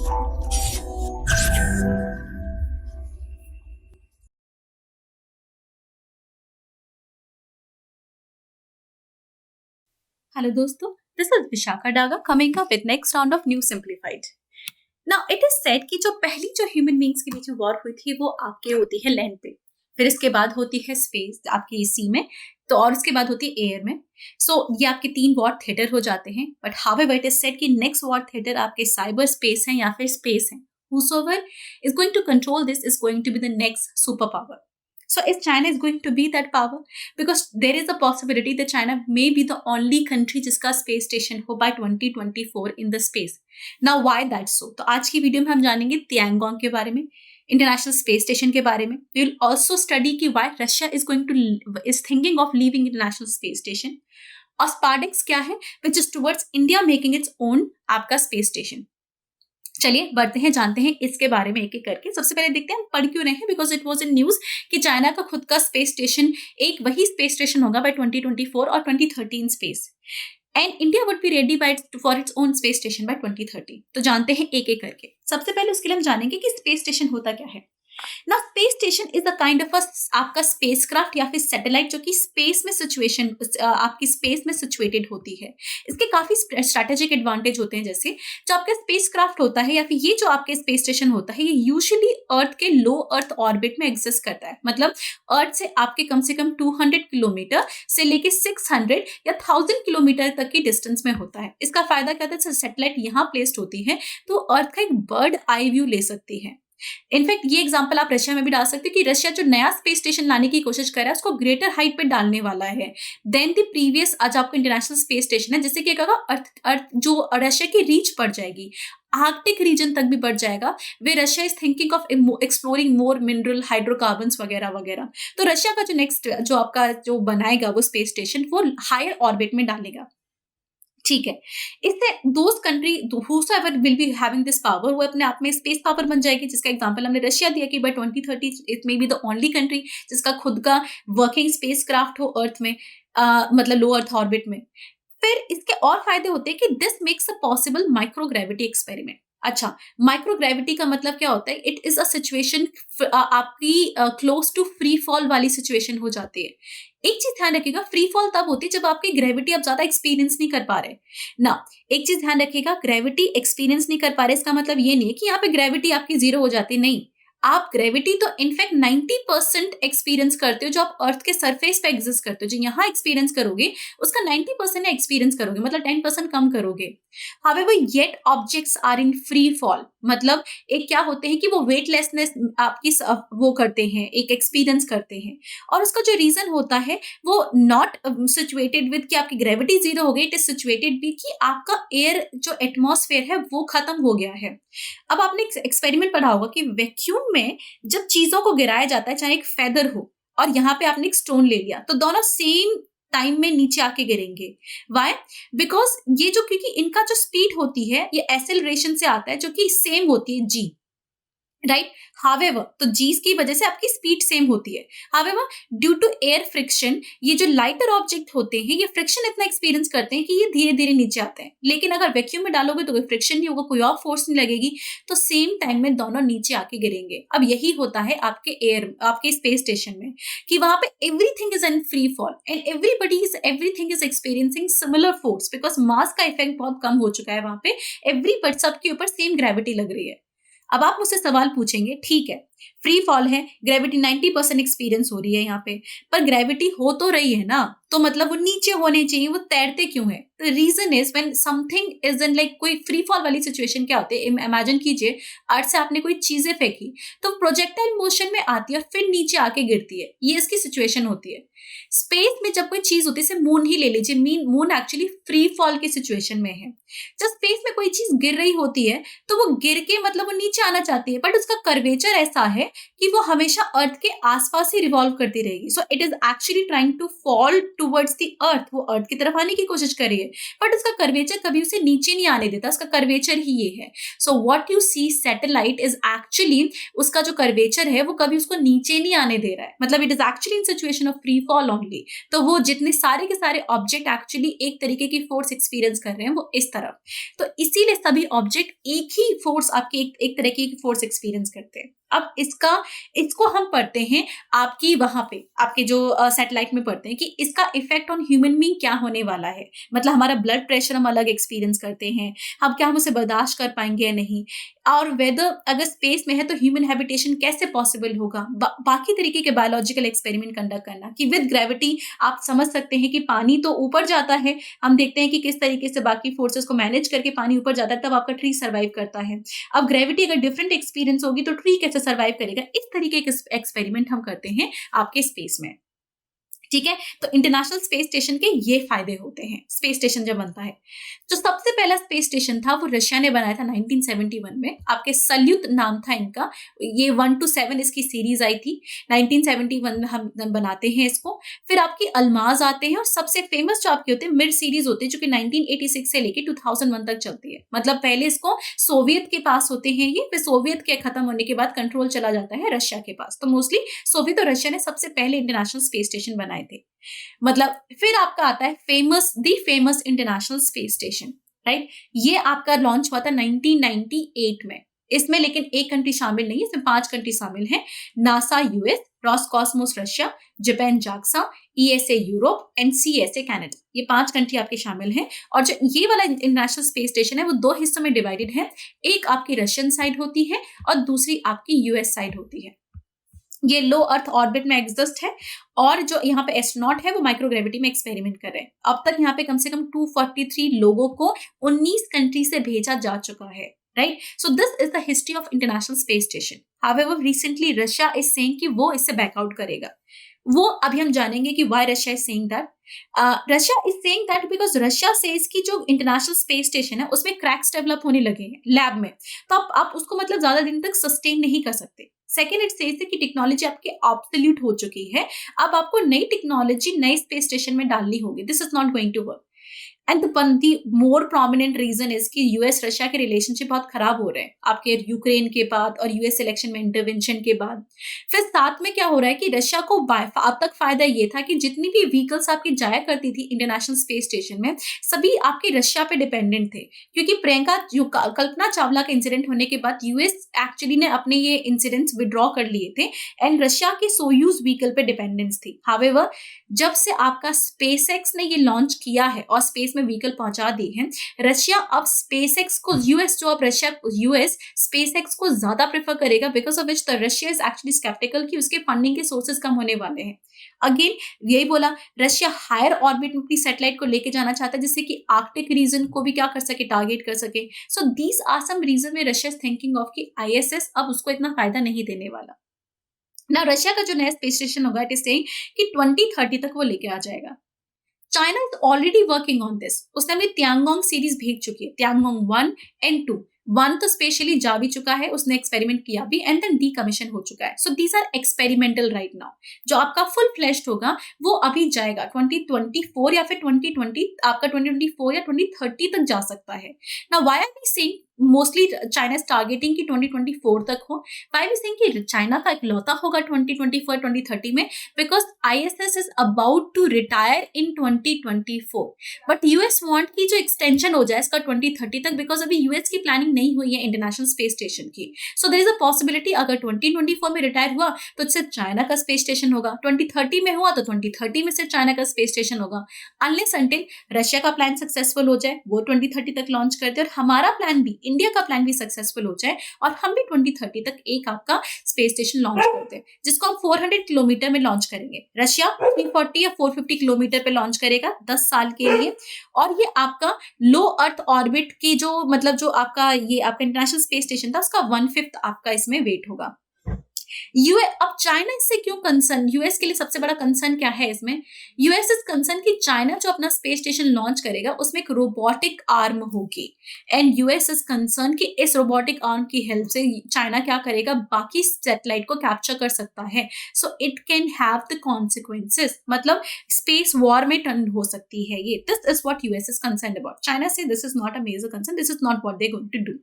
Hello दोस्तों, this is Vishakha Daga coming up with next round of New Simplified. Now it is said कि जो पहली जो ह्यूमन बींग्स के बीच में वॉर हुई थी वो आपके होती है लैंड पे, फिर इसके बाद होती है स्पेस आपकी सी में, तो और इसके बाद होती है एयर में. ये आपके 3 वॉर थिएटर हो जाते हैं. But however it is said कि नेक्स्ट वॉर थिएटर आपके साइबर स्पेस है या फिर स्पेस है. Whosoever is going to control this is going to be the next superpower. So is China is going to be that power? Because there is a possibility that China may be the only country जिसका space station हो by 2024 in the space. Now why that so? तो आज की video में हम जानेंगे Tiangong के बारे में, इंटरनेशनल स्पेस स्टेशन के बारे में. We will also study कि why Russia is thinking of leaving international space station. और Spardex क्या है, which is towards India making its own आपका space station. चलिए बढ़ते हैं, जानते हैं इसके बारे में एक एक करके. सबसे पहले देखते हैं हम पढ़ क्यों रहे हैं. Because it was in news कि चाइना का खुद का स्पेस स्टेशन, एक वही स्पेस स्टेशन होगा बाय 2024 और 2013 space, and India would be ready by for its own space station by 2030. तो जानते हैं एक एक करके. सबसे पहले उसके लिए हम जानेंगे कि स्पेस स्टेशन होता क्या है. ना space station is a kind of आपका स्पेसक्राफ्ट या फिर सैटेलाइट जो कि स्पेस में सिचुएशन आपकी स्पेस में सिचुएटेड होती है. इसके काफी स्ट्रैटेजिक एडवांटेज होते हैं. जैसे जो आपका स्पेसक्राफ्ट होता है या फिर ये जो आपके स्पेस स्टेशन होता है, ये यूजुअली अर्थ के लो अर्थ ऑर्बिट में एग्जिस्ट करता है. मतलब अर्थ से आपके कम से कम 200 किलोमीटर से लेके 600 या 1000 किलोमीटर तक की डिस्टेंस में होता है. इसका फायदा क्या होता है, सैटेलाइट यहाँ प्लेस्ड होती है तो अर्थ का एक बर्ड आई व्यू ले सकती है. इनफैक्ट ये एग्जांपल आप रशिया में भी डाल सकते हो कि रशिया जो नया स्पेस स्टेशन लाने की कोशिश कर रहा है उसको ग्रेटर हाइट पे डालने वाला है देन द प्रीवियस आज आपका इंटरनेशनल स्पेस स्टेशन है, जिससे क्या होगा, अर्थ जो रशिया की रीच बढ़ जाएगी, आर्कटिक रीजन तक भी बढ़ जाएगा. वे Russia is thinking of exploring more mineral hydrocarbons वगैरह वगैरह. तो रशिया का जो नेक्स्ट जो आपका जो बनाएगा वो स्पेस स्टेशन वो हायर ऑर्बिट में डालेगा. ठीक है, इससे दोस्त country whosoever will be having this power वो अपने आप में स्पेस पावर बन जाएगी. जिसका एग्जांपल हमने रशिया दिया कि by 2030 it may be the only country जिसका खुद का वर्किंग स्पेस क्राफ्ट हो अर्थ में, मतलब लो अर्थ ऑर्बिट में. फिर इसके और फायदे होते हैं कि this makes a possible microgravity experiment. अच्छा, माइक्रोग्रेविटी का मतलब क्या होता है, इट इज अ सिचुएशन आपकी क्लोज टू फ्री फॉल वाली सिचुएशन हो जाती है. एक चीज ध्यान रखिएगा, फ्री फॉल तब होती है जब आपकी ग्रेविटी आप ज्यादा एक्सपीरियंस नहीं कर पा रहे ना. एक चीज ध्यान रखिएगा, ग्रेविटी एक्सपीरियंस नहीं कर पा रहे इसका मतलब ये नहीं है कि यहाँ पे ग्रेविटी आपकी 0 हो जाती. नहीं, आप ग्रेविटी तो इनफैक्ट 90% एक्सपीरियंस करते हो जो आप अर्थ के सरफेस पे एग्जिस्ट करते हो. जो यहाँ एक्सपीरियंस करोगे उसका 90% एक्सपीरियंस करोगे, मतलब 10% कम करोगे. However yet objects are in free fall, मतलब एक क्या होते हैं कि वो वेटलेसनेस आपकी वो करते हैं, एक एक्सपीरियंस करते हैं. और उसका जो रीजन होता है वो नॉट सिचुएटेड विद कि आपकी ग्रेविटी 0 हो गई, इट इज सिचुएटेड भी कि आपका एयर जो एटमॉस्फेयर है वो खत्म हो गया है. अब आपने एक्सपेरिमेंट पढ़ा होगा कि वैक्यूम में जब चीजों को गिराया जाता है, चाहे एक फेदर हो और यहाँ पे आपने एक स्टोन ले लिया, तो दोनों सेम टाइम में नीचे आके गिरेंगे. वाई? बिकॉज ये जो, क्योंकि इनका जो स्पीड होती है ये एक्सेलरेशन से आता है जो कि सेम होती है जी, राइट. हावेवर तो जीस की वजह से आपकी स्पीड सेम होती है. However due to air friction ये जो लाइटर ऑब्जेक्ट होते हैं ये फ्रिक्शन इतना एक्सपीरियंस करते हैं कि ये धीरे धीरे नीचे आते हैं. लेकिन अगर वैक्यूम में डालोगे तो कोई फ्रिक्शन नहीं होगा, कोई और फोर्स नहीं लगेगी, तो सेम टाइम में दोनों नीचे आके गिरेंगे. अब यही होता है आपके स्पेस स्टेशन में कि वहां पे everything is in free fall and everything is experiencing similar force because mass का इफेक्ट बहुत कम हो चुका है. वहां पे एवरी सबके ऊपर सेम ग्रेविटी लग रही है. अब आप मुझसे सवाल पूछेंगे, ठीक है फ्री फॉल है, ग्रेविटी 90% एक्सपीरियंस हो रही है यहाँ पे, पर ग्रेविटी हो तो रही है ना, तो मतलब वो नीचे होने चाहिए, वो तैरते क्यों है? The reason is when something is in like कोई फ्री फॉल वाली सिचुएशन क्या होती है, इमेजिन कीजिए अर्थ से आपने कोई चीजें फेंकी तो प्रोजेक्टाइल मोशन में आती है और फिर नीचे आके गिरती है, ये इसकी सिचुएशन होती है. स्पेस में जब कोई चीज होती है, जैसे मून ही ले लीजिए, मून एक्चुअली फ्री फॉल की सिचुएशन में है. जब स्पेस में कोई चीज गिर रही होती है तो वो गिर के मतलब वो नीचे आना चाहती है, बट उसका कर्वेचर ऐसा है कि वो हमेशा अर्थ के आसपास ही रिवॉल्व करती रहेगी. So it is actually trying to fall towards the earth. वो अर्थ की तरफ आने की कोशिश कर रही है, बट उसका कर्वेचर कभी उसे नीचे नहीं आने देता. उसका कर्वेचर ही ये है. So what you see satellite is actually, उसका जो कर्वेचर है वो कभी उसको नीचे नहीं आने दे रहा है. मतलब it is actually in situation of free fall only. तो वो जितने सारे के सारे ऑब्जेक्ट एक्चुअली एक तरीके की फोर्स एक्सपीरियंस कर रहे हैं वो इस तरफ. तो इसीलिए सभी ऑब्जेक्ट एक ही फोर्स आपके एक तरह की फोर्स एक्सपीरियंस करते हैं. अब इसको हम पढ़ते हैं आपकी वहां पे, आपके जो सैटेलाइट में पढ़ते हैं कि इसका इफेक्ट ऑन ह्यूमन बीइंग क्या होने वाला है. मतलब हमारा ब्लड प्रेशर हम अलग एक्सपीरियंस करते हैं, हम उसे बर्दाश्त कर पाएंगे या नहीं, और वेदर अगर स्पेस में है तो ह्यूमन हैबिटेशन कैसे पॉसिबल होगा. बाकी तरीके के बायोलॉजिकल एक्सपेरिमेंट कंडक्ट करना कि विद ग्रेविटी आप समझ सकते हैं कि पानी तो ऊपर जाता है, हम देखते हैं कि किस तरीके से बाकी फोर्सेस को मैनेज करके पानी ऊपर जाता है, तब आपका ट्री सर्वाइव करता है. अब ग्रेविटी अगर डिफरेंट एक्सपीरियंस होगी तो ट्री कैसे सर्वाइव करेगा. इस तरीके के एक्सपेरिमेंट हम करते हैं आपके स्पेस में. ठीक है, तो इंटरनेशनल स्पेस स्टेशन के ये फायदे होते हैं स्पेस स्टेशन जब बनता है. जो सबसे पहला स्पेस स्टेशन था वो रशिया ने बनाया था 1971 में. आपके सल्यूट नाम था इनका. ये 1 to 7 इसकी सीरीज आई थी. 1971 में हम बनाते हैं इसको. फिर आपकी अल्माज आते हैं, और सबसे फेमस जो आपके होते हैं मिड सीरीज होते हैं, जो कि 1986 से लेके 2001 तक चलती है. मतलब पहले इसको सोवियत के पास होते हैं ये, फिर सोवियत के खत्म होने के बाद कंट्रोल चला जाता है रशिया के पास. तो मोस्टली सोवियत और रशिया ने सबसे पहले इंटरनेशनल स्पेस स्टेशन बनाए थे. मतलब फिर आपका आता है famous international Space station, right. ये आपका लॉन्च हुआ था 1998 में. इसमें लेकिन एक कंट्री शामिल नहीं है, इसमें 5 कंट्री शामिल हैं. NASA US, Roscosmos Russia, Japan JAXA, ESA Europe and CSA Canada. ये 5 कंट्री आपके शामिल हैं. और जो ये वाला इंटरनेशनल स्पेस स्टेशन है वो 2 हिस्सों में डिवाइडेड है. एक आपकी रशियन साइड होती है और दूसरी आपकी यूएस साइड होती है. ये लो अर्थ ऑर्बिट में एग्जिस्ट है, और जो यहाँ पे एस्ट्रोनॉट है वो माइक्रोग्रेविटी में एक्सपेरिमेंट कर रहे हैं. अब तक यहाँ पे कम से कम 243 लोगों को 19 कंट्री से भेजा जा चुका है, right. So this is the history of international Space station. However recently Russia is saying कि वो इससे बैकआउट करेगा. वो अभी हम जानेंगे कि why Russia is saying that. Russia is saying that because Russia says कि जो इंटरनेशनल स्पेस स्टेशन है उसमें क्रैक्स डेवलप होने लगे हैं लैब में, तो आप उसको मतलब ज्यादा दिन तक सस्टेन नहीं कर सकते. सेकेंड, इट सेज कि टेक्नोलॉजी आपकी ऑब्सोल्यूट हो चुकी है, अब आपको नई टेक्नोलॉजी नए स्पेस स्टेशन में डालनी होगी. This is not going to work. And the more prominent reason is कि यूएस रशिया के रिलेशनशिप बहुत खराब हो रहे हैं आपके यूक्रेन के बाद और यूएस इलेक्शन में इंटरवेंशन के बाद. फिर साथ में क्या हो रहा है कि रशिया को अब तक फायदा ये था कि जितनी भी व्हीकल्स आपकी जाया करती थी इंटरनेशनल स्पेस स्टेशन में, सभी आपके रशिया पे डिपेंडेंट थे. क्योंकि प्रियंका कल्पना चावला के इंसिडेंट होने के बाद यूएस एक्चुअली ने अपने ये इंसिडेंट्स विड्रॉ कर लिए थे, एंड रशिया के सोयूज व्हीकल पे डिपेंडेंस थी. हाउएवर जब से आपका स्पेसएक्स ने ये लॉन्च किया है और स्पेस में व्हीकल पहुंचा दी है, रशिया अब स्पेसएक्स को यूएस स्पेसएक्स को ज्यादा प्रेफर करेगा, because of which the Russia is actually sceptical कि उसके फंडिंग के सोर्सेज कम होने वाले हैं. अगेन यही बोला, रशिया हायर ऑर्बिट में अपनी सैटेलाइट को लेके जाना चाहता है जिससे कि आर्कटिक रीजन को भी क्या कर सके, टारगेट कर सके. So these are some reason में रशिया इज थिंकिंग ऑफ कि आईएसएस अब उसको इतना फायदा नहीं देने वाला. ना रशिया का जो नया स्पेस स्टेशन होगा, इट इज सेइंग कि 2030 तक वो लेके आ जाएगा. China is already working on this. उसने अभी त्यांगोंग सीरीज भेज चुकी है, त्यांगोंग 1 and 2. 1 तो स्पेशली जा भी चुका है, उसने एक्सपेरिमेंट किया भी, एंड देन डीकमीशन हो चुका है. So these are experimental right now. जो आपका फुल फ्लैश्ड होगा वो अभी जाएगा 2024 या फिर 2020, आपका 2024 या 2030 तक जा सकता है. Now why are we saying mostly China is targeting कि 2024 तक हो. व्हाई वी सेइंग कि चाइना का इकलौता होगा 2024 2030 में, because ISS is about to retire in 2024. But US want की जो एक्सटेंशन हो जाए इसका 2030 तक, बिकॉज अभी यूएस की प्लानिंग नहीं हुई है इंटरनेशनल स्पेस स्टेशन की. So there is a possibility अगर 2024 में रिटायर हुआ तो इससे चाइना का स्पेस स्टेशन होगा, 2030 में हुआ तो 2030 में से चाइना का स्पेस स्टेशन होगा. अनलेस अंटिल रशिया का प्लान सक्सेसफुल हो जाए, वो 2030 तक लॉन्च कर दे, और हमारा प्लान भी, इंडिया का प्लान भी सक्सेसफुल हो जाए और हम भी 2030 तक एक आपका स्पेस स्टेशन लॉन्च करते हैं, जिसको हम 400 किलोमीटर में लॉन्च करेंगे. रशिया 340 या 450 किलोमीटर पे लॉन्च करेगा 10 साल के लिए. और ये आपका लो अर्थ ऑर्बिट की जो मतलब जो आपका ये आपका इंटरनेशनल स्पेस स्टेशन था उसका 1/5 आपका इसमें वेट होगा. अब चाइना इससे क्यों कंसर्न, यूएस के लिए सबसे बड़ा कंसर्न क्या है इसमें? यूएस इज कंसर्न कि चाइना जो अपना स्पेस स्टेशन लॉन्च करेगा उसमें एक रोबोटिक आर्म होगी, एंड यूएस इज कंसर्न कि इस रोबोटिक आर्म की हेल्प से चाइना क्या करेगा, बाकी सैटेलाइट को कैप्चर कर सकता है। So it can have the consequences, मतलब स्पेस वॉर में टर्न हो सकती है ये। This is what US is concern about. China से this is not a major concern, this is not what they going to do.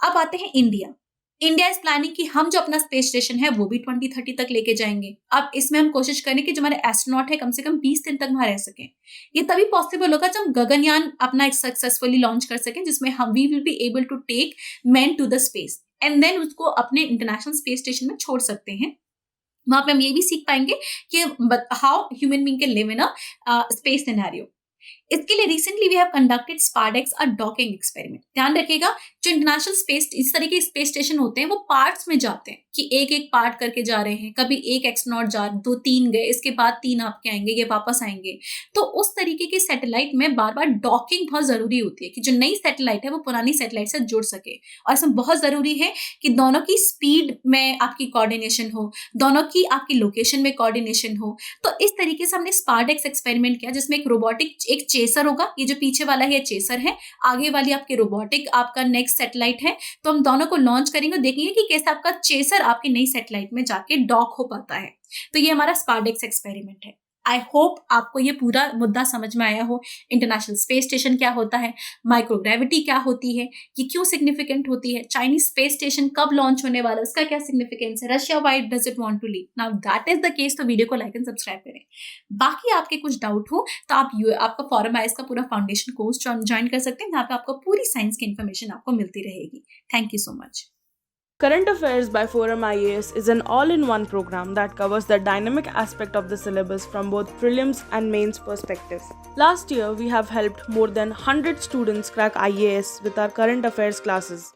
अब आते हैं इंडिया। इंडिया इज प्लानिंग कि हम जो अपना स्पेस स्टेशन है वो भी 2030 तक लेके जाएंगे। अब इसमें हम कोशिश करें कि जो हमारे एस्ट्रोनॉट है कम से कम 20 दिन तक वहां रह सकें। ये तभी पॉसिबल होगा जब हम गगनयान अपना सक्सेसफुली लॉन्च कर सकें, जिसमें हम we will be able to take man to the space and then उसको अपने इंटरनेशनल स्पेस स्टेशन में छोड़ सकते हैं। वहां पे हम ये भी सीख पाएंगे कि how human being can live in a space scenario. इसके लिए recently we have conducted SpaDeX a docking experiment. ध्यान रखिएगा, जो इंटरनेशनल स्पेस इस तरह के स्पेस स्टेशन होते हैं वो पार्ट्स में जाते हैं कि एक एक पार्ट करके जा रहे हैं। कभी एक एस्ट्रोनॉट जा, 2-3 गए, इसके बाद 3 आपके आएंगे, ये वापस आएंगे। तो उस तरीके के सैटेलाइट में बार बार डॉकिंग बहुत जरूरी होती है कि जो नई सैटेलाइट है वो पुरानी सैटेलाइट से जुड़ सके। और इसमें बहुत जरूरी है कि दोनों की स्पीड में आपकी कोऑर्डिनेशन हो, दोनों की आपकी लोकेशन में कोऑर्डिनेशन हो। तो इस तरीके से हमने स्पारडेक्स एक्सपेरिमेंट किया, जिसमें एक रोबोटिक एक चेसर होगा, ये जो पीछे वाला है ये चेसर है, आगे वाली आपकी रोबोटिक आपका नेक्स्ट सैटेलाइट है। तो हम दोनों को लॉन्च करेंगे, देखेंगे कि कैसे आपका चेसर आपकी नई सैटेलाइट में जाके डॉक हो पाता है। तो ये हमारा स्पारडेक्स एक्सपेरिमेंट है। आई होप आपको ये पूरा मुद्दा समझ में आया हो। इंटरनेशनल स्पेस स्टेशन क्या होता है, माइक्रोग्रेविटी क्या होती है, ये क्यों सिग्निफिकेंट होती है, चाइनीज स्पेस स्टेशन कब लॉन्च होने वाला है, उसका क्या सिग्निफिकेंस है, Russia why does it want to leave. Now that is the case. तो वीडियो को लाइक एंड सब्सक्राइब करें। बाकी आपके कुछ डाउट हो तो आप आपका फॉरम आईएएस का पूरा फाउंडेशन कोर्स ज्वाइन कर सकते हैं, जहाँ पे आपको पूरी साइंस की इन्फॉर्मेशन आपको मिलती रहेगी। Thank you so much. Current Affairs by Forum IAS is an all-in-one program that covers the dynamic aspect of the syllabus from both prelims and mains perspective. Last year, we have helped more than 100 students crack IAS with our current affairs classes.